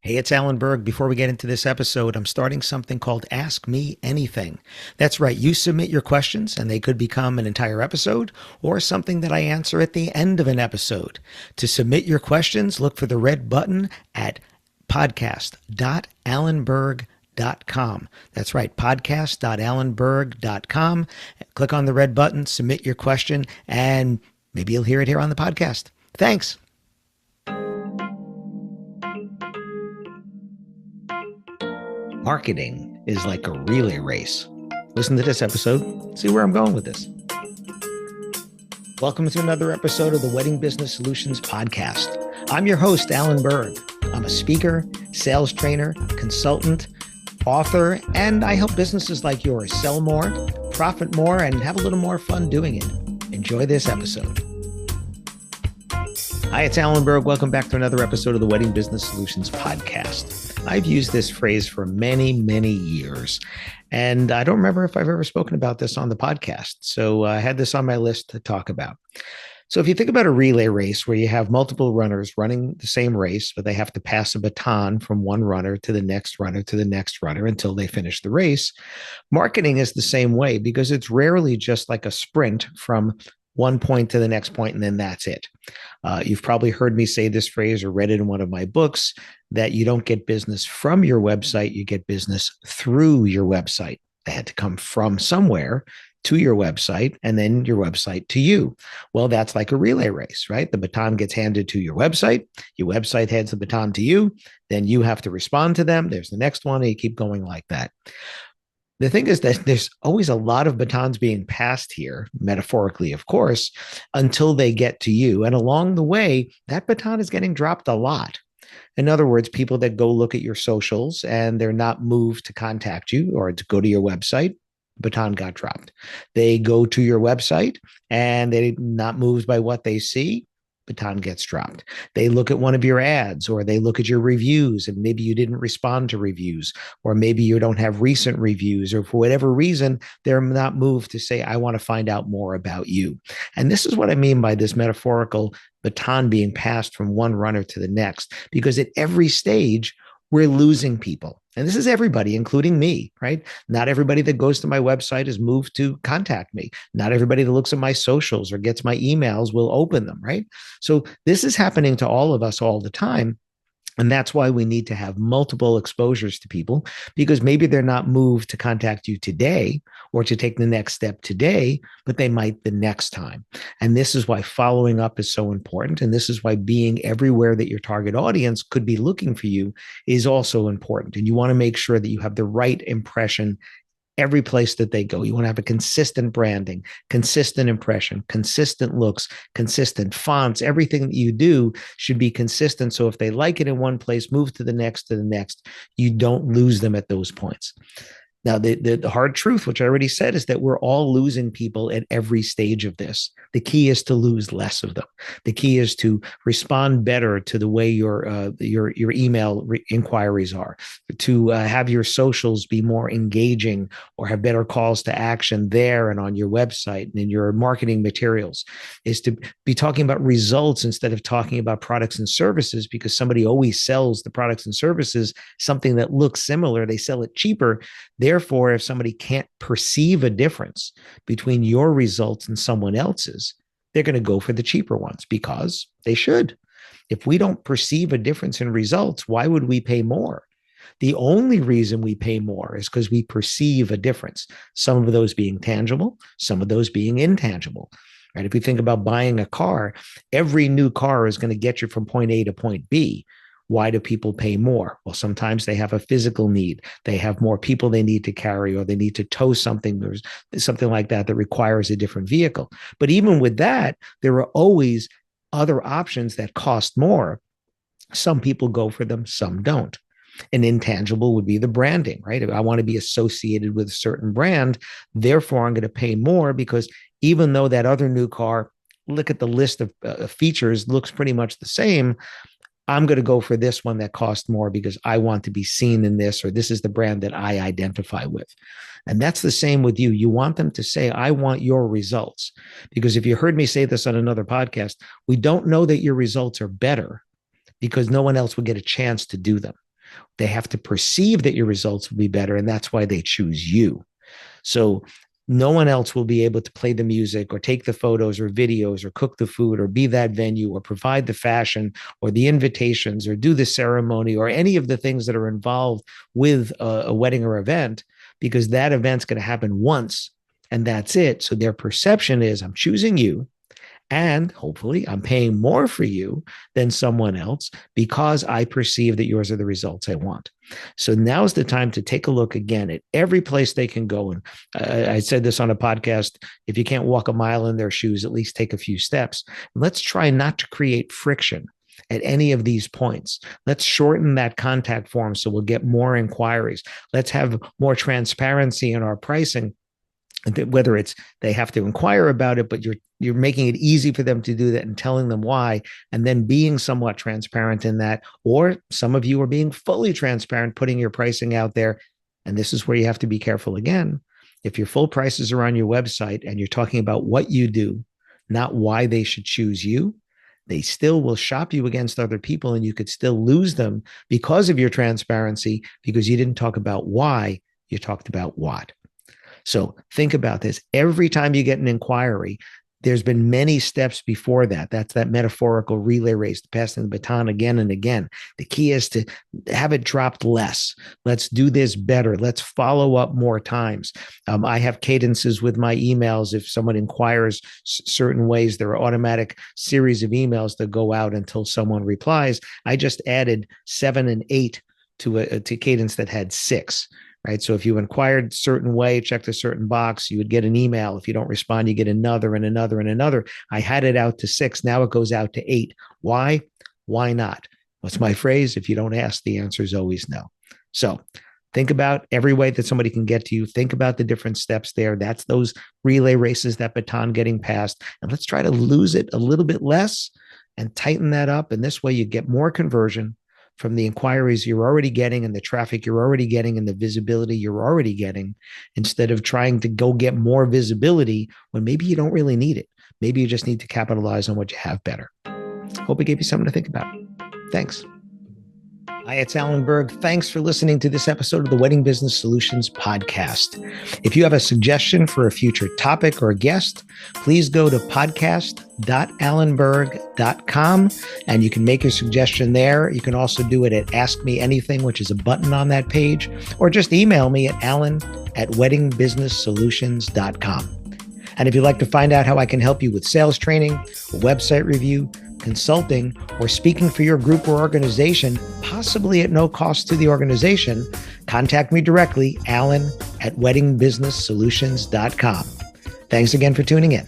Hey, it's Alan Berg. Before we get into this episode, I'm starting something called Ask Me Anything. That's right. You submit your questions and they could become an entire episode or something that I answer at the end of an episode. To submit your questions, look for the red button at podcast.alanberg.com. That's right, podcast.alanberg.com. Click on the red button, submit your question, and maybe you'll hear it here on the podcast. Thanks. Marketing is like a relay race. Listen to this episode, see where I'm going with this. Welcome to another episode of the Wedding Business Solutions Podcast. I'm your host, Alan Berg. I'm a speaker, sales trainer, consultant, author, and I help businesses like yours sell more, profit more, and have a little more fun doing it. Enjoy this episode. Hi, it's Alan Berg. Welcome back to another episode of the Wedding Business Solutions Podcast. I've used this phrase for many, many years, and I don't remember if I've ever spoken about this on the podcast. So I had this on my list to talk about. So if you think about a relay race where you have multiple runners running the same race, but they have to pass a baton from one runner to the next runner to the next runner until they finish the race, marketing is the same way because it's rarely just like a sprint from one point to the next point, and then that's it. You've probably heard me say this phrase or read it in one of my books that you don't get business from your website, you get business through your website. They had to come from somewhere to your website and then your website to you. Well, that's like a relay race, right? The baton gets handed to your website hands the baton to you, then you have to respond to them. There's the next one, and you keep going like that. The thing is that there's always a lot of batons being passed here, metaphorically, of course, until they get to you. And along the way, that baton is getting dropped a lot. In other words, people that go look at your socials and they're not moved to contact you or to go to your website, baton got dropped. They go to your website and they're not moved by what they see, baton gets dropped. They look at one of your ads or they look at your reviews and maybe you didn't respond to reviews, or maybe you don't have recent reviews, or for whatever reason, they're not moved to say, I want to find out more about you. And this is what I mean by this metaphorical baton being passed from one runner to the next, because at every stage, we're losing people. And this is everybody, including me, right? Not everybody that goes to my website is moved to contact me. Not everybody that looks at my socials or gets my emails will open them, right? So this is happening to all of us all the time. And that's why we need to have multiple exposures to people, because maybe they're not moved to contact you today or to take the next step today, but they might the next time. And this is why following up is so important. And this is why being everywhere that your target audience could be looking for you is also important. And you want to make sure that you have the right impression every place that they go. You want to have a consistent branding, consistent impression, consistent looks, consistent fonts. Everything that you do should be consistent. So if they like it in one place, move to the next, you don't lose them at those points. Now, the hard truth, which I already said, is that we're all losing people at every stage of this. The key is to lose less of them. The key is to respond better to the way your email inquiries are, to have your socials be more engaging or have better calls to action there and on your website and in your marketing materials, is to be talking about results instead of talking about products and services, because somebody always sells the products and services, something that looks similar, they sell it cheaper. Therefore, if somebody can't perceive a difference between your results and someone else's, they're going to go for the cheaper ones because they should. If we don't perceive a difference in results, why would we pay more? The only reason we pay more is because we perceive a difference, some of those being tangible, some of those being intangible. Right? If we think about buying a car, every new car is going to get you from point A to point B. Why do people pay more? Well, sometimes they have a physical need. They have more people they need to carry, or they need to tow something. There's something like that that requires a different vehicle. But even with that, there are always other options that cost more. Some people go for them, some don't. An intangible would be the branding, right? If I want to be associated with a certain brand, therefore I'm going to pay more, because even though that other new car, look at the list of features, looks pretty much the same, I'm going to go for this one that costs more because I want to be seen in this, or this is the brand that I identify with. And that's the same with you. You want them to say, I want your results. Because if you heard me say this on another podcast, we don't know that your results are better because no one else will get a chance to do them. They have to perceive that your results will be better, and that's why they choose you. So no one else will be able to play the music or take the photos or videos or cook the food or be that venue or provide the fashion or the invitations or do the ceremony or any of the things that are involved with a wedding or event, because that event's going to happen once and that's it. So their perception is, I'm choosing you, and hopefully I'm paying more for you than someone else because I perceive that yours are the results I want. So now's the time to take a look again at every place they can go. And I said this on a podcast, if you can't walk a mile in their shoes, at least take a few steps. Let's try not to create friction at any of these points. Let's shorten that contact form so we'll get more inquiries. Let's have more transparency in our pricing, whether it's they have to inquire about it, but you're making it easy for them to do that and telling them why, and then being somewhat transparent in that. Or some of you are being fully transparent, putting your pricing out there. And this is where you have to be careful again. If your full prices are on your website and you're talking about what you do, not why they should choose you, they still will shop you against other people, and you could still lose them because of your transparency, because you didn't talk about why, you talked about what. So think about this. Every time you get an inquiry, there's been many steps before that. That's that metaphorical relay race, passing the baton again and again. The key is to have it dropped less. Let's do this better. Let's follow up more times. I have cadences with my emails. If someone inquires certain ways, there are automatic series of emails that go out until someone replies. I just added 7 and 8 to cadence that had 6. Right. So if you inquired a certain way, checked a certain box, you would get an email. If you don't respond, you get another and another and another. I had it out to 6. Now it goes out to 8. Why? Why not? What's my phrase? If you don't ask, the answer is always no. So think about every way that somebody can get to you. Think about the different steps there. That's those relay races, that baton getting passed. And let's try to lose it a little bit less and tighten that up. And this way you get more conversion from the inquiries you're already getting and the traffic you're already getting and the visibility you're already getting, instead of trying to go get more visibility when maybe you don't really need it. Maybe you just need to capitalize on what you have better. Hope it gave you something to think about. Thanks. Hi, it's Alan Berg. Thanks for listening to this episode of the Wedding Business Solutions podcast. If you have a suggestion for a future topic or guest, please go to podcast.alanberg.com and you can make your suggestion there. You can also do it at Ask Me Anything, which is a button on that page, or just email me at alan@weddingbusinesssolutions.com. And if you'd like to find out how I can help you with sales training, a website review, consulting, or speaking for your group or organization, possibly at no cost to the organization, contact me directly, alan@weddingbusinesssolutions.com. Thanks again for tuning in.